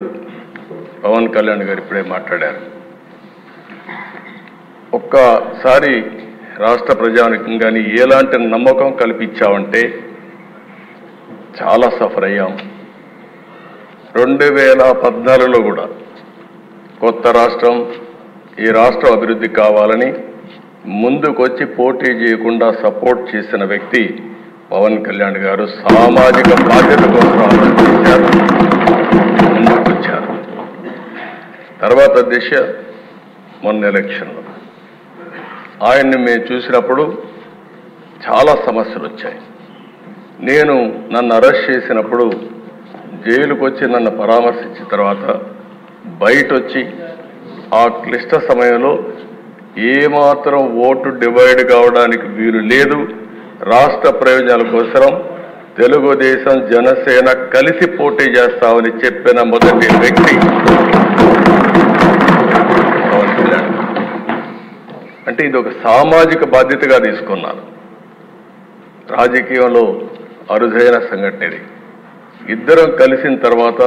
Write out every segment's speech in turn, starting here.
పవన్ కళ్యాణ్ గారు ఇప్పుడే మాట్లాడారు. ఒక్కసారి రాష్ట్ర ప్రజానికి కానీ ఎలాంటి నమ్మకం కల్పించావంటే చాలా సఫర్ అయ్యాం. 2014లో కూడా కొత్త రాష్ట్రం, ఈ రాష్ట్రం అభివృద్ధి కావాలని ముందుకొచ్చి పోటీ చేయకుండా సపోర్ట్ చేసిన వ్యక్తి పవన్ కళ్యాణ్ గారు. సామాజిక బాధ్యత కోసం ఆలోచించారు, ముందుకొచ్చారు. తర్వాత దిశ మొన్న ఎలక్షన్లో ఆయన్ని మేము చూసినప్పుడు చాలా సమస్యలు వచ్చాయి. నన్ను అరెస్ట్ చేసినప్పుడు జైలుకు వచ్చి నన్ను పరామర్శించిన తర్వాత బయట వచ్చి ఆ క్లిష్ట సమయంలో ఏమాత్రం ఓటు డివైడ్ కావడానికి వీలు లేదు, రాష్ట్ర ప్రయోజనాల కోసం తెలుగుదేశం జనసేన కలిసి పోటీ చేస్తామని చెప్పిన మొదటి వ్యక్తి పవన్ కళ్యాణ్. అంటే ఇది ఒక సామాజిక బాధ్యతగా తీసుకున్నాను. రాజకీయంలో అరుదైన సంఘటన ఇది. ఇద్దరం కలిసిన తర్వాత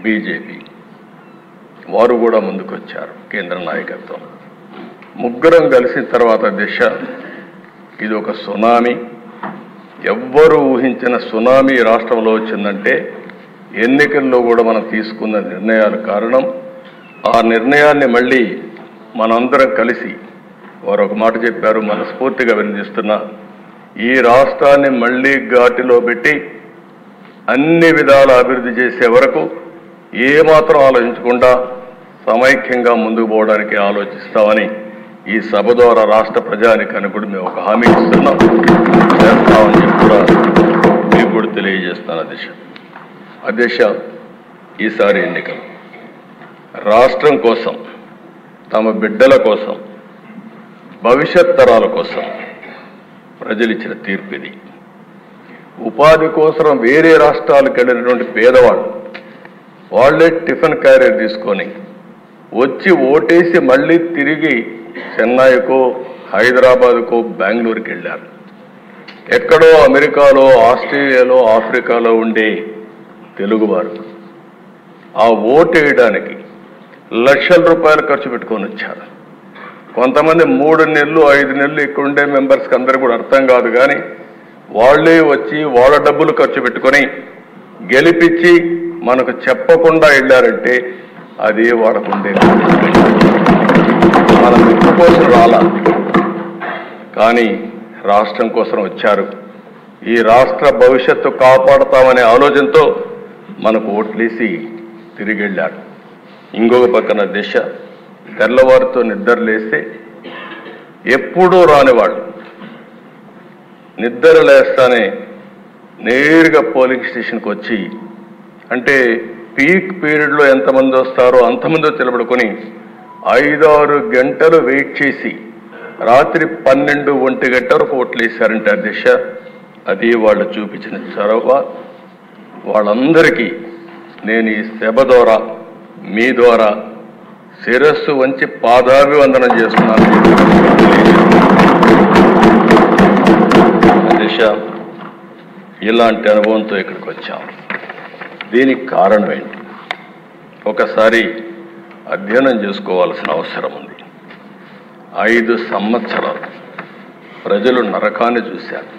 బీజేపీ వారు కూడా ముందుకొచ్చారు, కేంద్ర నాయకత్వం. ముగ్గురం కలిసిన తర్వాత దిశ ఇది ఒక సునామీ. ఎవ్వరూ ఊహించిన సునామీ రాష్ట్రంలో వచ్చిందంటే ఎన్నికల్లో కూడా మనం తీసుకున్న నిర్ణయాల కారణం. ఆ నిర్ణయాన్ని మళ్ళీ మనందరం కలిసి వారు ఒక మాట చెప్పారు, మనస్ఫూర్తిగా వినిపిస్తున్నా, ఈ రాష్ట్రాన్ని మళ్ళీ ఘాటిలో పెట్టి అన్ని విధాల అభివృద్ధి చేసే వరకు ఏమాత్రం ఆలోచించకుండా సమైక్యంగా ముందుకు పోవడానికి ఆలోచిస్తామని ఈ సభ ద్వారా రాష్ట్ర ప్రజానికానికి కూడా మేము ఒక హామీ ఇస్తున్నాం, చేస్తామని చెప్పి కూడా మీకు కూడా తెలియజేస్తాను. అధ్యక్ష, ఈసారి ఎన్నికలు రాష్ట్రం కోసం, తమ బిడ్డల కోసం, భవిష్యత్ తరాల కోసం ప్రజలు ఇచ్చిన తీర్పు ఇది. ఉపాధి కోసం వేరే రాష్ట్రాలకు వెళ్ళినటువంటి పేదవాళ్ళు వాళ్లే టిఫిన్ క్యారియర్ తీసుకొని వచ్చి ఓటేసి మళ్ళీ తిరిగి చెన్నైకో, హైదరాబాద్కో, బెంగళూరుకి వెళ్ళారు. ఎక్కడో అమెరికాలో, ఆస్ట్రేలియాలో, ఆఫ్రికాలో ఉండే తెలుగువారు ఆ ఓటు వేయడానికి లక్షల రూపాయలు ఖర్చు పెట్టుకొని వచ్చారు. కొంతమంది 3 నెలలు 5 నెలలు ఇక్కడ ఉండే మెంబర్స్కి అందరూ కూడా అర్థం కాదు, కానీ వాళ్ళే వచ్చి వాళ్ళ డబ్బులు ఖర్చు పెట్టుకొని గెలిపించి మనకు చెప్పకుండా వెళ్ళారంటే అది వాడకుండే. మన మెప్పు కోసం రాలా, కానీ రాష్ట్రం కోసం వచ్చారు. ఈ రాష్ట్ర భవిష్యత్తు కాపాడుతామనే ఆలోచనతో మనకు ఓట్లేసి తిరిగి వెళ్ళారు. ఇంకొక పక్కన దిశ తెల్లవారితో నిద్ర లేస్తే ఎప్పుడూ రానివాళ్ళు నిద్ర లేస్తానే నేరుగా పోలింగ్ స్టేషన్కి వచ్చి, అంటే పీక్ పీరియడ్లో ఎంతమంది వస్తారో అంతమంది నిలబడుకొని 5-6 గంటలు వెయిట్ చేసి రాత్రి 12-1 గంటల వరకు ఓట్లు వేశారంటే అధ్యక్ష, అది వాళ్ళు చూపించిన చొరవ. వాళ్ళందరికీ నేను ఈ సభ ద్వారా, మీ ద్వారా శిరస్సు వంచి పాదాభివందనం చేస్తున్నాను. అధ్యక్ష, ఇలాంటి అనుభవంతో ఇక్కడికి వచ్చాం. దీనికి కారణం ఏంటి? ఒకసారి అధ్యయనం చేసుకోవాల్సిన అవసరం ఉంది. 5 సంవత్సరాలు ప్రజలు నరకాన్ని చూశారు.